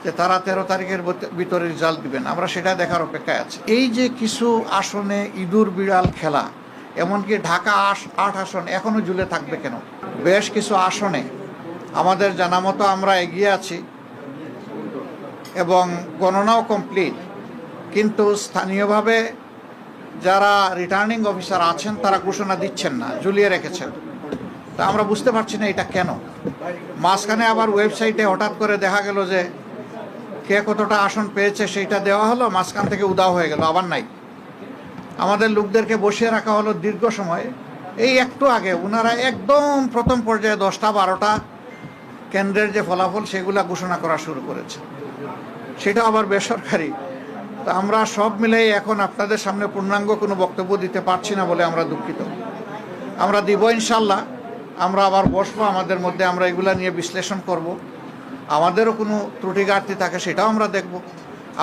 যে তারা 13 তারিখের ভিতরে রেজাল্ট দিবেন, আমরা সেটা দেখার অপেক্ষায় আছি। এই যে কিছু আসনে ইঁদুর বিড়াল খেলা, এমনকি ঢাকা 8 আসন এখনও ঝুলে থাকবে কেন? বেশ কিছু আসনে আমাদের জানা মতো আমরা এগিয়ে আছি এবং গণনাও কমপ্লিট, কিন্তু স্থানীয়ভাবে যারা রিটার্নিং অফিসার আছেন তারা ঘোষণা দিচ্ছেন না, ঝুলিয়ে রেখেছেন। তা আমরা বুঝতে পারছি না এটা কেন। মাঝখানে আবার ওয়েবসাইটে হঠাৎ করে দেখা গেল যে কে কতটা আসন পেয়েছে সেইটা দেওয়া হলো, মাঝখান থেকে উদাও হয়ে গেল, আবার নাই। আমাদের লোকদেরকে বসিয়ে রাখা হলো দীর্ঘ সময়। এই একটু আগে ওনারা একদম প্রথম পর্যায়ে 10টা 12টা কেন্দ্রের যে ফলাফল সেগুলা ঘোষণা করা শুরু করেছে, সেটা আবার বেসরকারি। তো আমরা সব মিলেই এখন আপনাদের সামনে পূর্ণাঙ্গ কোনো বক্তব্য দিতে পারছি না বলে আমরা দুঃখিত। আমরা দিব ইনশাল্লাহ, আমরা আবার বসবো, আমাদের মধ্যে আমরা এগুলা নিয়ে বিশ্লেষণ করব। আমাদেরও কোনো ত্রুটি ঘাটতি থাকে সেটাও আমরা দেখব।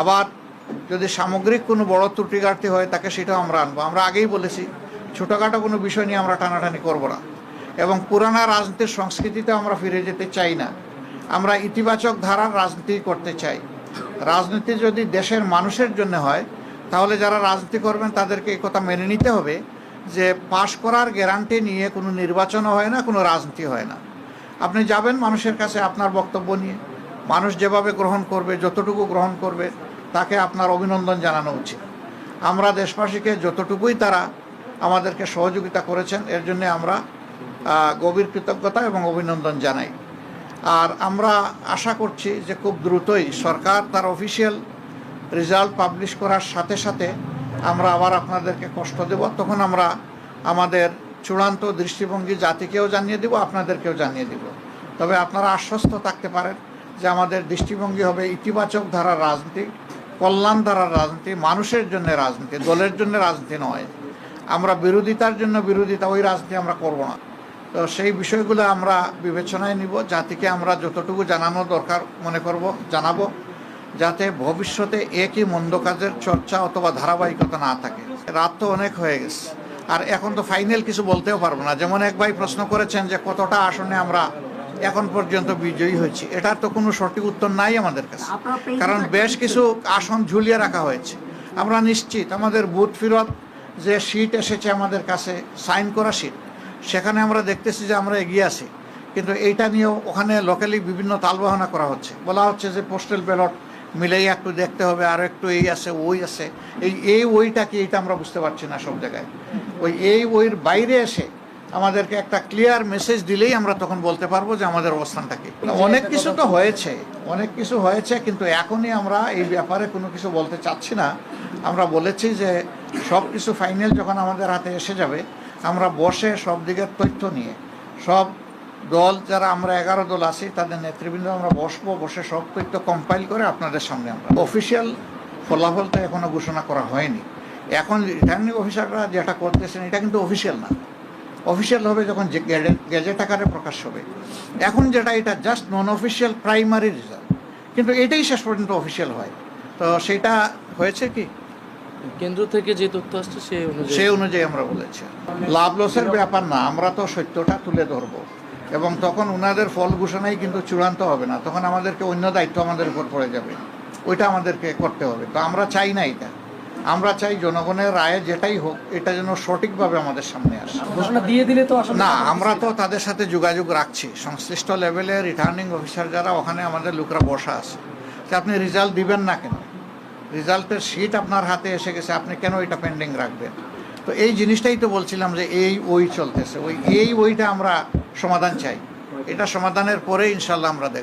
আবার যদি সামগ্রিক কোনো বড় ত্রুটি ঘাটতি হয় তাকে সেটাও আমরা আনবো। আমরা আগেই বলেছি ছোটোখাটো কোনো বিষয় নিয়ে আমরা টানাটানি করব না, এবং পুরানা রাজনীতির সংস্কৃতিতে আমরা ফিরে যেতে চাই না। আমরা ইতিবাচক ধারার রাজনীতি করতে চাই। রাজনীতি যদি দেশের মানুষের জন্য হয় তাহলে যারা রাজনীতি করবেন তাদেরকে এই কথা মেনে নিতে হবে যে পাশ করার গ্যারান্টি নিয়ে কোনো নির্বাচনও হয় না, কোনো রাজনীতি হয় না। আপনি যাবেন মানুষের কাছে আপনার বক্তব্য নিয়ে, মানুষ যেভাবে গ্রহণ করবে, যতটুকু গ্রহণ করবে তাকে আপনার অভিনন্দন জানানো উচিত। আমরা দেশবাসীকে যতটুকুই তারা আমাদেরকে সহযোগিতা করেছেন এর জন্য আমরা গভীর কৃতজ্ঞতা এবং অভিনন্দন জানাই। আর আমরা আশা করছি যে খুব দ্রুতই সরকার তার অফিসিয়াল রেজাল্ট পাবলিশ করার সাথে সাথে আমরা আবার আপনাদেরকে কষ্ট দেব। তখন আমরা আমাদের চূড়ান্ত দৃষ্টিভঙ্গি জাতিকেও জানিয়ে দেব, আপনাদেরকেও জানিয়ে দেব। তবে আপনারা আশ্বস্ত থাকতে পারেন যে আমাদের দৃষ্টিভঙ্গি হবে ইতিবাচক ধারার রাজনীতি, কল্যাণ ধারার রাজনীতি, মানুষের জন্য রাজনীতি, দলের জন্য রাজনীতি নয়। আমরা বিরোধিতার জন্য বিরোধিতা, ওই রাজনীতি আমরা করব না। তো সেই বিষয়গুলো আমরা বিবেচনায় নিব, জাতিকে আমরা যতটুকু জানানো দরকার মনে করব জানাবো, যাতে ভবিষ্যতে একই মন্দ কাজের চর্চা অথবা ধারাবাহিকতা না থাকে। রাত তো অনেক হয়ে গেছে, আর এখন তো ফাইনাল কিছু বলতেও পারবো না। যেমন এক ভাই প্রশ্ন করেছেন যে কতটা আসনে আমরা এখন পর্যন্ত বিজয়ী হয়েছি, এটার তো কোনো সঠিক উত্তর নাই আমাদের কাছে, কারণ বেশ কিছু আসন ঝুলিয়ে রাখা হয়েছে। আমরা নিশ্চিত আমাদের বুথ ফেরত যে সিট এসেছে আমাদের কাছে, সাইন করা সিট, সেখানে আমরা দেখতেছি যে আমরা এগিয়ে আছি। কিন্তু এইটা নিয়েও ওখানে লোকালি বিভিন্ন তালবাহনা করা হচ্ছে, বলা হচ্ছে যে পোস্টাল ব্যালট মিলেই একটু দেখতে হবে, আর একটু এই আছে ওই আছে। এই ওইটা কি, এটা আমরা বুঝতে পারছি না সব জায়গায়। ওইর বাইরে এসে আমাদেরকে একটা ক্লিয়ার মেসেজ দিলেই আমরা তখন বলতে পারবো যে আমাদের অবস্থানটা কি। অনেক কিছু তো হয়েছে, অনেক কিছু হয়েছে, কিন্তু এখনই আমরা এই ব্যাপারে কোনো কিছু বলতে চাচ্ছি না। আমরা বলেছি যে সব কিছু ফাইনাল যখন আমাদের হাতে এসে যাবে, আমরা বসে সব দিকের তথ্য নিয়ে সব দল, যারা আমরা 11 দল আছি তাদের নেতৃবৃন্দ আমরা বসে সব তথ্য কম্পাইল করে আপনাদের সামনে আমরা অফিসিয়াল ফলাফলটা এখনও ঘোষণা করা হয়নি। এখন রিটার্নিং অফিসাররা যেটা করতেছেন এটা কিন্তু অফিসিয়াল না, অফিসিয়াল হবে যখন গেজেট আকারে প্রকাশ হবে। এখন যেটা এটা জাস্ট নন অফিসিয়াল প্রাইমারি রেজাল্ট, কিন্তু এটাই শেষ পর্যন্ত অফিসিয়াল হয়। তো সেটা হয়েছে কি কেন্দ্র থেকে যে তথ্য আসছে সেই অনুযায়ী আমরা বলেছি। লাভ লসের ব্যাপার না, আমরা তো সত্যটা তুলে ধরবো, এবং তখন ওনাদের ফল ঘোষণাই কিন্তু চূড়ান্ত হবে না, তখন আমাদেরকে অন্য দায়িত্ব আমাদের উপর পড়ে যাবে, ওইটা আমাদেরকে করতে হবে। তো আমরা চাই না এটা, আমরা চাই জনগণের রায়ে যেটাই হোক এটা যেন সঠিকভাবে আমাদের সামনে আসে। ঘোষণা দিয়ে দিলে তো না, আমরা তো তাদের সাথে যোগাযোগ রাখছি, সংশ্লিষ্ট লেভেলে রিটার্নিং অফিসার যারা ওখানে আমাদের লোকরা বসা আছে, যে আপনি রেজাল্ট দিবেন না কেন, রেজাল্টের শিট আপনার হাতে এসে গেছে, আপনি কেন এটা পেন্ডিং রাখবেন? তো এই জিনিসটাই তো বলছিলাম যে ওই চলতেছে, ওইটা আমরা সমাধান চাই। এটা সমাধানের পরে ইনশাল্লাহ আমরা দেখব।